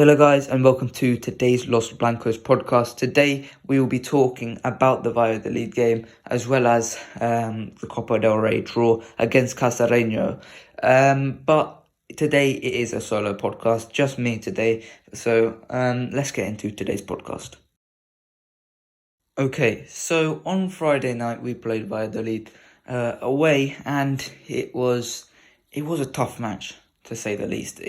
Hello guys and welcome to today's Los Blancos podcast. Today we will be talking about the Valladolid game as well as the Copa del Rey draw against Casareño. But today it is a solo podcast, just me today. So let's get into today's podcast. Okay, so on Friday night we played Valladolid away, and it was a tough match to say the least.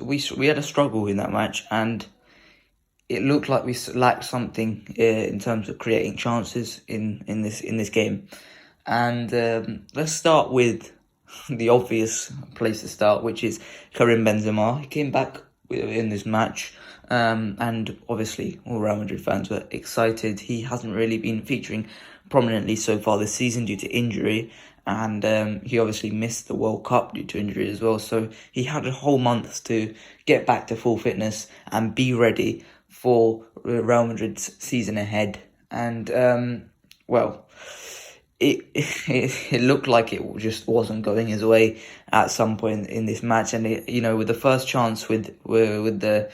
We had a struggle in that match, and it looked like we lacked something in terms of creating chances in this game. And let's start with the obvious place to start, which is Karim Benzema. He came back in this match, and obviously all Real Madrid fans were excited. He hasn't really been featuring prominently so far this season due to injury, and he obviously missed the World Cup due to injury as well. So he had a whole month to get back to full fitness and be ready for Real Madrid's season ahead. And it looked like it just wasn't going his way at some point in this match. And with the first chance with the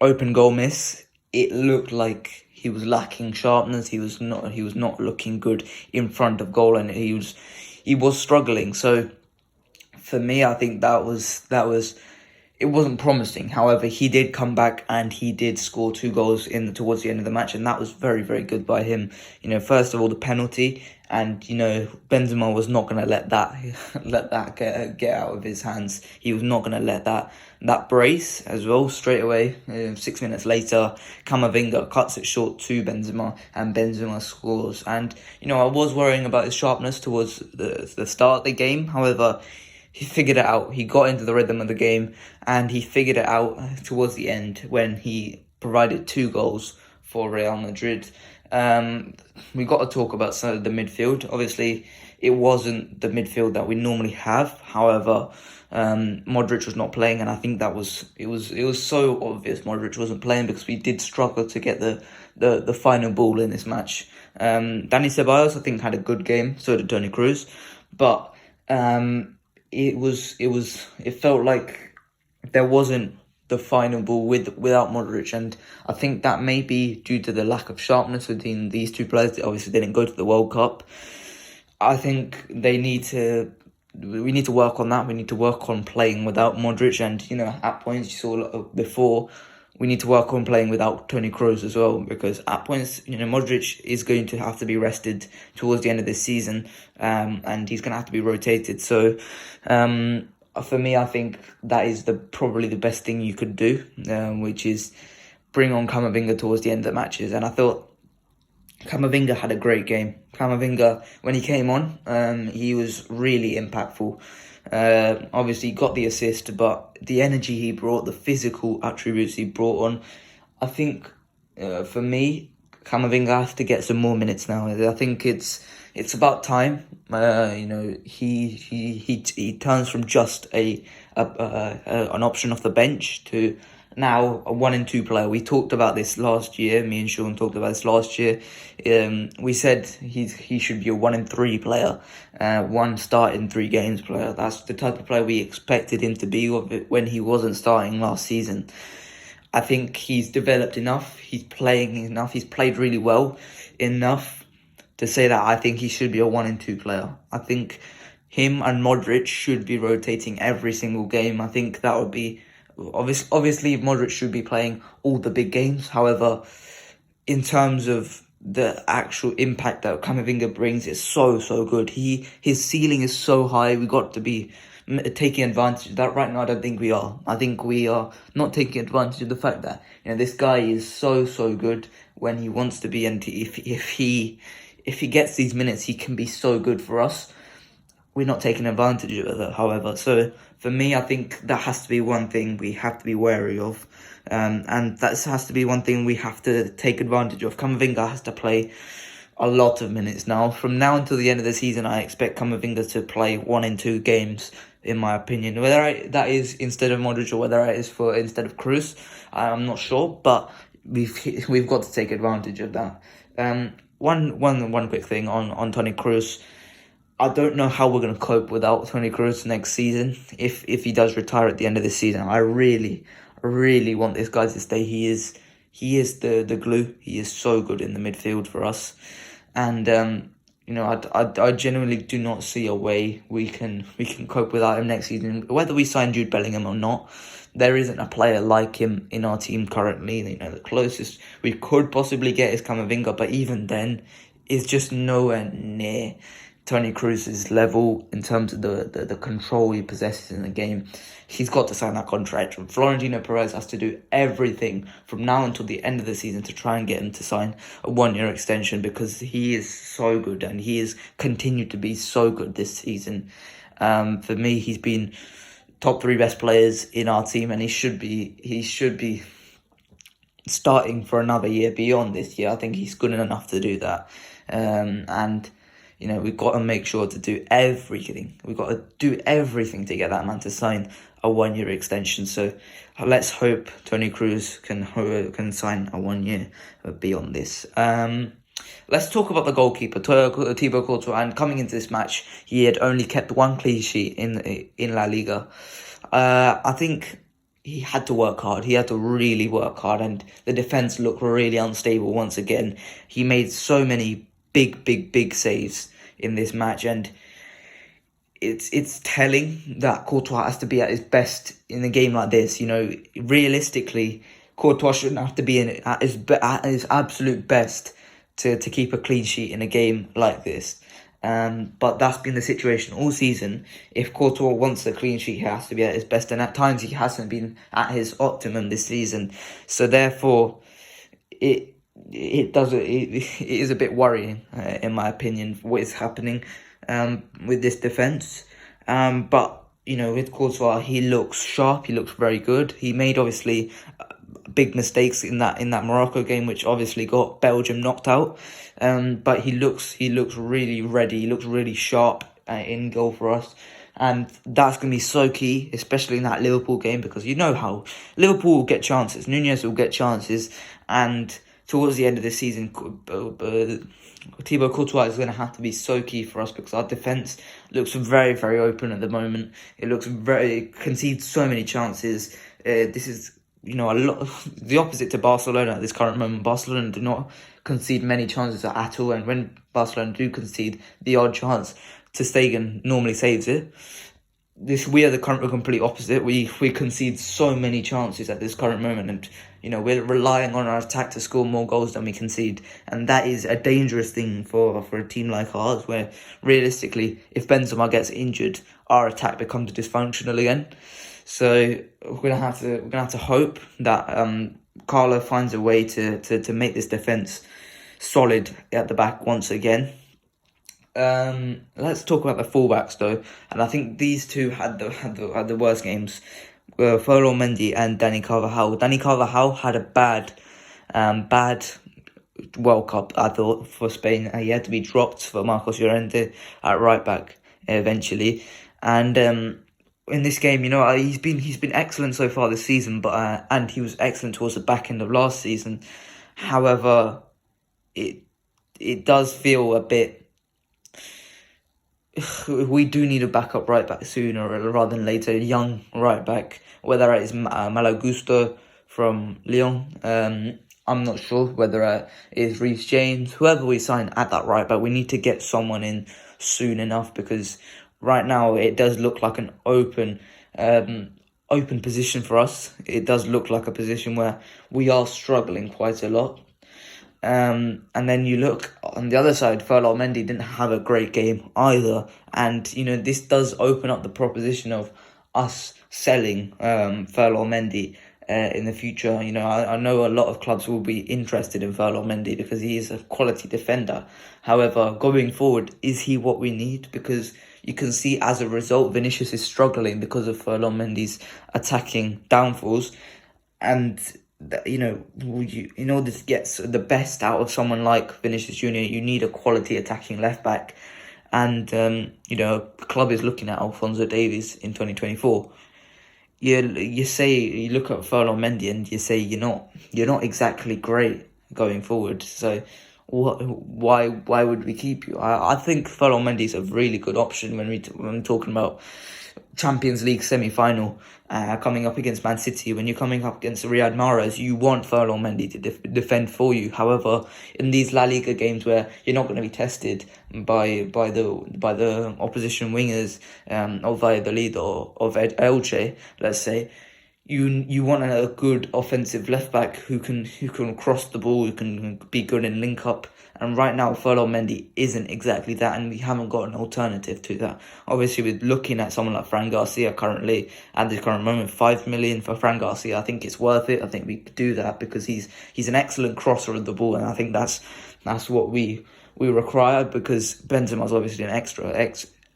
open goal miss, it looked like he was lacking sharpness. He was not looking good in front of goal, and he was struggling. So for me, I think that was it wasn't promising. However, he did come back and he did score 2 goals towards the end of the match, and that was very, very good by him. First of all, the penalty, and Benzema was not going to let that get out of his hands. He was not going to let that brace as well. Straight away, 6 minutes later, Camavinga cuts it short to Benzema, and Benzema scores. And I was worrying about his sharpness towards the start of the game. However, he figured it out. He got into the rhythm of the game, and he figured it out towards the end when he provided 2 goals for Real Madrid. We got to talk about some of the midfield. Obviously, it wasn't the midfield that we normally have. However, Modric was not playing, and I think it was so obvious Modric wasn't playing because we did struggle to get the final ball in this match. Dani Ceballos, I think, had a good game. So did Toni Kroos, but it felt like there wasn't the final ball without Modric, and I think that may be due to the lack of sharpness within these two players that obviously didn't go to the World Cup. I think we need to work on that. We need to work on playing without Modric, and at points you saw before, we need to work on playing without Toni Kroos as well, because at points, Modric is going to have to be rested towards the end of this season, and he's going to have to be rotated. So, for me, I think that is probably the best thing you could do, which is bring on Camavinga towards the end of the matches. And I thought Camavinga had a great game. Camavinga, when he came on, he was really impactful. Obviously got the assist, but the energy he brought, the physical attributes he brought on, I think for me, Camavinga has to get some more minutes now. I think it's about time. He turns from just an option off the bench to now a 1 and 2 player. We talked about this last year. Me and Sean talked about this last year. We said he should be a 1 and 3 player, 1 start in 3 games player. That's the type of player we expected him to be when he wasn't starting last season. I think he's developed enough. He's playing enough. He's played really well enough to say that I think he should be a 1 and 2 player. I think him and Modric should be rotating every single game. I think that would be obviously Modric should be playing all the big games. However, in terms of the actual impact that Camavinga brings, is so good. His ceiling is so high. We got to be taking advantage of that. Right now, I don't think we are. I think we are not taking advantage of the fact that this guy is so good when he wants to be, and if he gets these minutes, he can be so good for us. We're not taking advantage of it, however. So for me, I think that has to be one thing we have to be wary of, and that has to be one thing we have to take advantage of. Camavinga has to play a lot of minutes now. From now until the end of the season, I expect Camavinga to play 1 and 2 games, in my opinion. Whether that is instead of Modric or whether it is instead of Kroos, I'm not sure, but we've got to take advantage of that. One quick thing on Toni Kroos. I don't know how we're going to cope without Toni Kroos next season. If he does retire at the end of the season, I really want this guy to stay. He is the glue. He is so good in the midfield for us, and I genuinely do not see a way we can cope without him next season. Whether we sign Jude Bellingham or not, there isn't a player like him in our team currently. The closest we could possibly get is Camavinga, but even then, is just nowhere near Toni Kroos's level in terms of the control he possesses in the game. He's got to sign that contract. And Florentino Perez has to do everything from now until the end of the season to try and get him to sign a 1-year extension, because he is so good and he has continued to be so good this season. For me, he's been top 3 best players in our team, and he should be starting for another year beyond this year. I think he's good enough to do that. And we've got to make sure to do everything. We've got to do everything to get that man to sign a 1-year extension. So let's hope Toni Kroos can sign a 1 year beyond this. Let's talk about the goalkeeper, Thibaut Courtois. And coming into this match, he had only kept 1 clean sheet in La Liga. I think he had to work hard. He had to really work hard, and the defense looked really unstable once again. He made so many big saves in this match, and it's telling that Courtois has to be at his best in a game like this. Realistically, Courtois shouldn't have to be at his absolute best to keep a clean sheet in a game like this. But that's been the situation all season. If Courtois wants a clean sheet, he has to be at his best, and at times he hasn't been at his optimum this season. So therefore, it is a bit worrying, in my opinion, what is happening with this defence. But with Courtois, he looks sharp. He looks very good. He made obviously big mistakes in that Morocco game, which obviously got Belgium knocked out. But he looks really ready. He looks really sharp in goal for us. And that's going to be so key, especially in that Liverpool game, because you know how Liverpool will get chances. Nunez will get chances. And towards the end of the season, Thibaut Courtois is going to have to be so key for us, because our defence looks very, very open at the moment. It looks concedes so many chances. This is, a lot the opposite to Barcelona at this current moment. Barcelona do not concede many chances at all, and when Barcelona do concede the odd chance, Ter Stegen normally saves it. We are the complete opposite. We concede so many chances at this current moment, and we're relying on our attack to score more goals than we concede, and that is a dangerous thing for a team like ours, where realistically, if Benzema gets injured, our attack becomes dysfunctional again. So we're gonna have to hope that Carlo finds a way to make this defense solid at the back once again. Let's talk about the fullbacks though, and I think these two had the worst games. Ferland Mendy and Dani Carvajal. Dani Carvajal had a bad World Cup, I thought, for Spain. He had to be dropped for Marcos Llorente at right back eventually, and in this game, he's been excellent so far this season, but and he was excellent towards the back end of last season. However, it does feel a bit. We do need a backup right back sooner rather than later. Young right back, whether it is Malo Gusto from Lyon. I'm not sure whether it is Reece James. Whoever we sign at that right back, we need to get someone in soon enough, because right now it does look like an open position for us. It does look like a position where we are struggling quite a lot. And then you look on the other side, Ferland Mendy didn't have a great game either. And, this does open up the proposition of us selling Ferland Mendy in the future. I know a lot of clubs will be interested in Ferland Mendy because he is a quality defender. However, going forward, is he what we need? Because you can see as a result, Vinicius is struggling because of Ferland Mendy's attacking downfalls. And in order to get the best out of someone like Vinicius Junior, you need a quality attacking left back. And the club is looking at Alphonso Davies in 2024. You look at Ferland Mendy and you say you're not exactly great going forward. So why would we keep you? I think Ferland Mendy is a really good option when we're talking about Champions League semi-final coming up against Man City. When you're coming up against Riyad Mahrez, you want Ferland Mendy to defend for you. However, in these La Liga games where you're not going to be tested by the opposition wingers of Valladolid or of Elche, let's say, you want a good offensive left back who can cross the ball, who can be good in link up. And right now, Ferland Mendy isn't exactly that, and we haven't got an alternative to that. Obviously, we're looking at someone like Fran Garcia currently at the current moment. 5 million for Fran Garcia, I think it's worth it. I think we could do that because he's an excellent crosser of the ball, and I think that's what we require, because Benzema's obviously an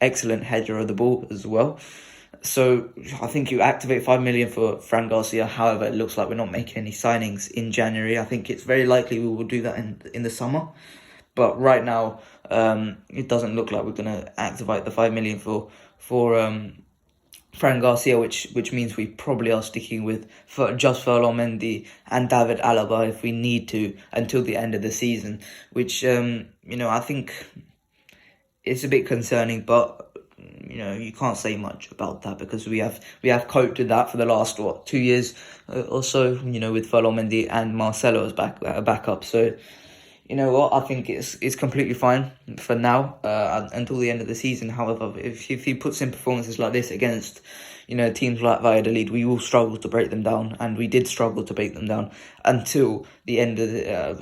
excellent header of the ball as well. So I think you activate 5 million for Fran Garcia. However, it looks like we're not making any signings in January. I think it's very likely we will do that in the summer. But right now, it doesn't look like we're going to activate the 5 million for Fran Garcia, which means we probably are sticking with just Ferland Mendy and David Alaba if we need to until the end of the season. Which I think it's a bit concerning, but you can't say much about that because we have coped with that for the last 2 years or so. With Ferland Mendy and Marcelo as backup. So I think it's completely fine for now until the end of the season. However, if he puts in performances like this against teams like Valladolid, we will struggle to break them down, and we did struggle to break them down until the end of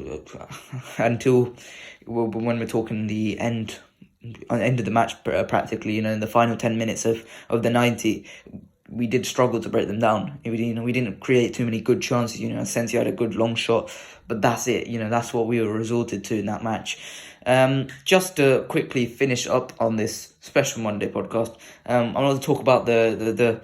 when we're talking the end of the match practically. In the final 10 minutes of the 90, we did struggle to break them down. We didn't create too many good chances. Asensio had a good long shot, but that's it. That's what we were resorted to in that match. Just to quickly finish up on this special Monday podcast, I want to talk about the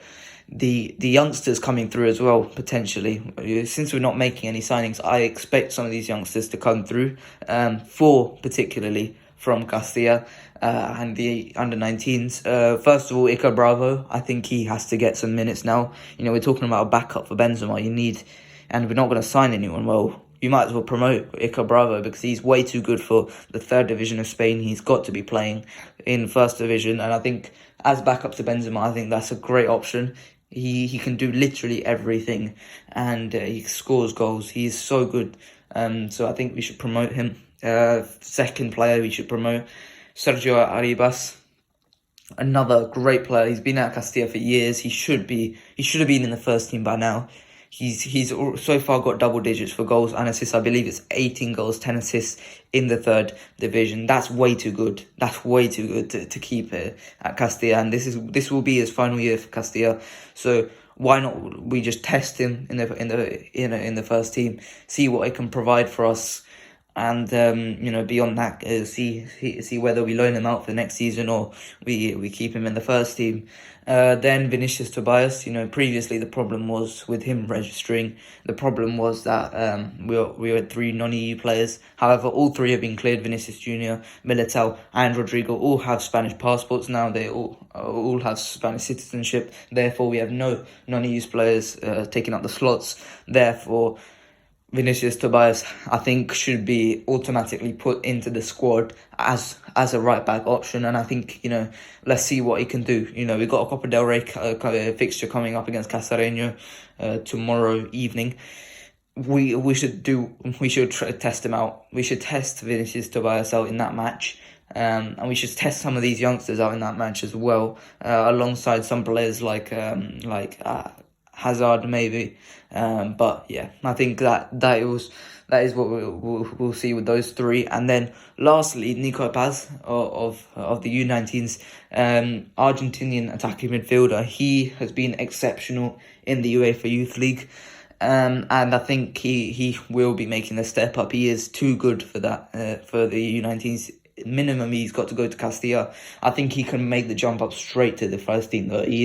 youngsters coming through as well, potentially. Since we're not making any signings, I expect some of these youngsters to come through, particularly from Castilla and the under-19s. First of all, Iker Bravo, I think he has to get some minutes now. We're talking about a backup for Benzema. And we're not going to sign anyone. Well, you might as well promote Iker Bravo because he's way too good for the third division of Spain. He's got to be playing in first division, and I think as backup to Benzema, I think that's a great option. He can do literally everything, and he scores goals. He's so good. So I think we should promote him. Second player we should promote, Sergio Arribas, another great player. He's been at Castilla for years. He should have been in the first team by now. He's so far got double digits for goals and assists. I believe it's 18 goals, 10 assists in the third division. That's way too good. That's way too good to keep it at Castilla. And this will be his final year for Castilla. So why not we just test him in the first team, see what he can provide for us, and beyond that, see whether we loan him out for next season or we keep him in the first team. Then Vinicius Tobias, previously the problem was with him registering. The problem was that we had 3 non-EU players. However, all 3 have been cleared. Vinicius Junior, Militao and Rodrigo all have Spanish passports now. They all have Spanish citizenship. Therefore, we have no non-EU players taking up the slots. Therefore, Vinicius Tobias, I think, should be automatically put into the squad as a right back option, and I think let's see what he can do. We've got a Copa del Rey fixture coming up against Casareño tomorrow evening. We should test him out. We should test Vinicius Tobias out in that match, and we should test some of these youngsters out in that match as well, alongside some players like Hazard maybe. But yeah, I think that is what we'll see with those 3. And then lastly, Nico Paz of the U19s, Argentinian attacking midfielder. He has been exceptional in the UEFA Youth League, and I think he will be making the step up. He is too good for that for the U19s. Minimum, he's got to go to Castilla. I think he can make the jump up straight to the first team. Though he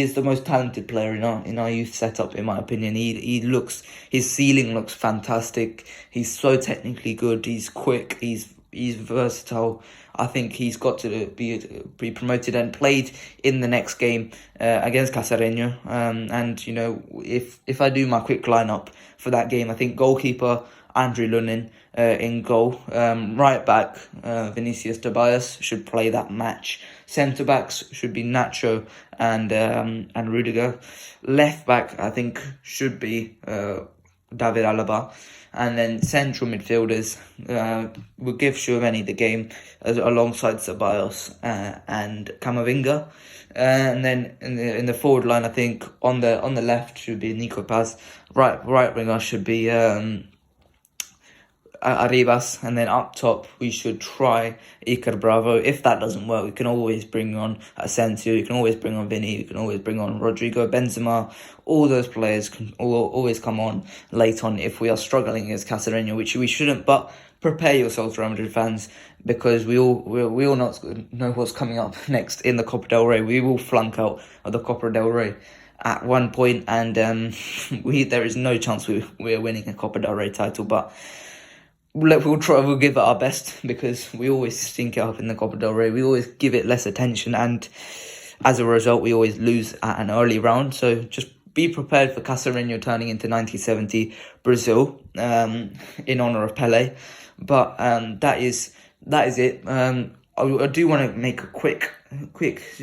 is the most talented player in our youth setup, in my opinion. His ceiling looks fantastic. He's so technically good. He's quick. He's versatile. I think he's got to be promoted and played in the next game against Casareño. And if I do my quick lineup for that game, I think goalkeeper Andrew Lunin, in goal. Right back, Vinicius Tobias should play that match. Centre backs should be Nacho and Rudiger. Left back, I think, should be David Alaba. And then central midfielders will give Tchouaméni the game alongside Ceballos and Camavinga. And then in the forward line, I think on the left should be Nico Paz. Right winger should be Arribas, and then up top we should try Iker Bravo. If that doesn't work, we can always bring on Asensio, you can always bring on Vinny, you can always bring on Rodrigo, Benzema. All those players can always come on late on if we are struggling against Cacereño, which we shouldn't. But prepare yourselves, Real Madrid fans, because we all not know what's coming up next in the Copa del Rey. We will flunk out of the Copa del Rey at one point, and there is no chance we're winning a Copa del Rey title, but we'll give it our best, because we always stink it up in the Copa del Rey. We always give it less attention, and as a result, we always lose at an early round. So just be prepared for Cacereño turning into 1970 Brazil in honour of Pelé. But that is it. I do want to make a quick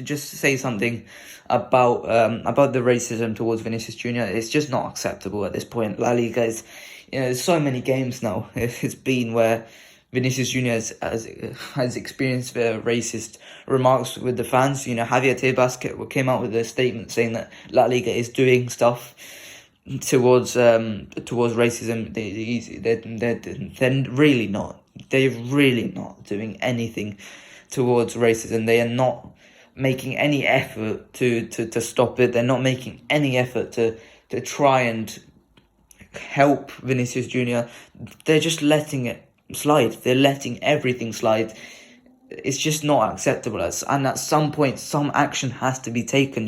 just say something about the racism towards Vinicius Junior. It's just not acceptable at this point. La Liga is, there's so many games now it's been where Vinicius Junior has experienced racist remarks with the fans. Javier Tebas came out with a statement saying that La Liga is doing stuff towards racism. They're really not. They're really not doing anything towards racism. They are not making any effort to stop it. They're not making any effort to try and help Vinicius Junior. They're just letting it slide. They're letting everything slide. It's just not acceptable. And at some point, some action has to be taken,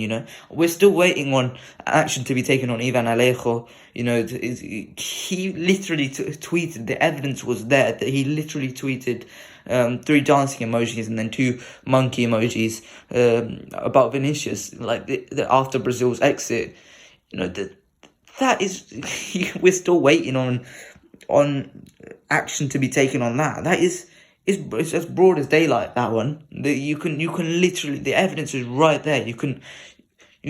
We're still waiting on action to be taken on Ivan Alejo. He literally tweeted, the evidence was there, that he literally tweeted 3 dancing emojis and then 2 monkey emojis about Vinicius, after Brazil's exit. That is, we're still waiting on action to be taken on that. That is, it's as broad as daylight, that one. You can literally, the evidence is right there. You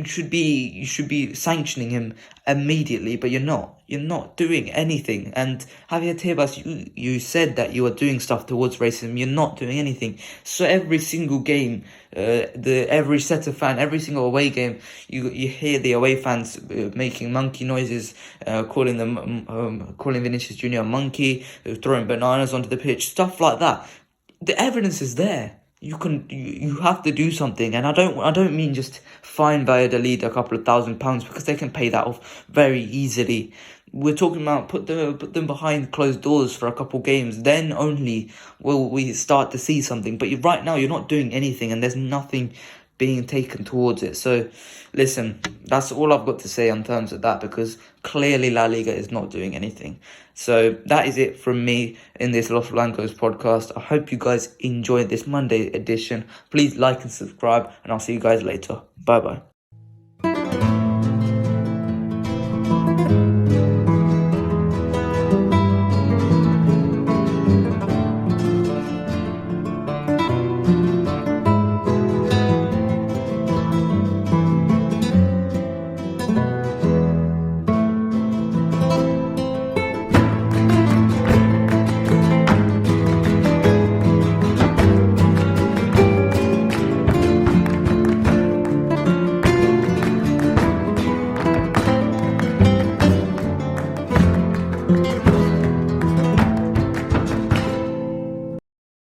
should be sanctioning him immediately, but you're not. You're not doing anything. And Javier Tebas, you said that you are doing stuff towards racism. You're not doing anything. So every single game, every set of fan, every single away game, you hear the away fans making monkey noises, calling Vinicius Junior a monkey, throwing bananas onto the pitch, stuff like that. The evidence is there. You have to do something, and I don't mean just fine Valladolid a couple of £1,000, because they can pay that off very easily. We're talking about put them behind closed doors for a couple games, then only will we start to see something. But right now you're not doing anything, and there's nothing being taken towards it. So listen, that's all I've got to say in terms of that, because clearly La Liga is not doing anything. So that is it from me in this Los Blancos podcast. I hope you guys enjoyed this Monday edition. Please like and subscribe, and I'll see you guys later. Bye bye.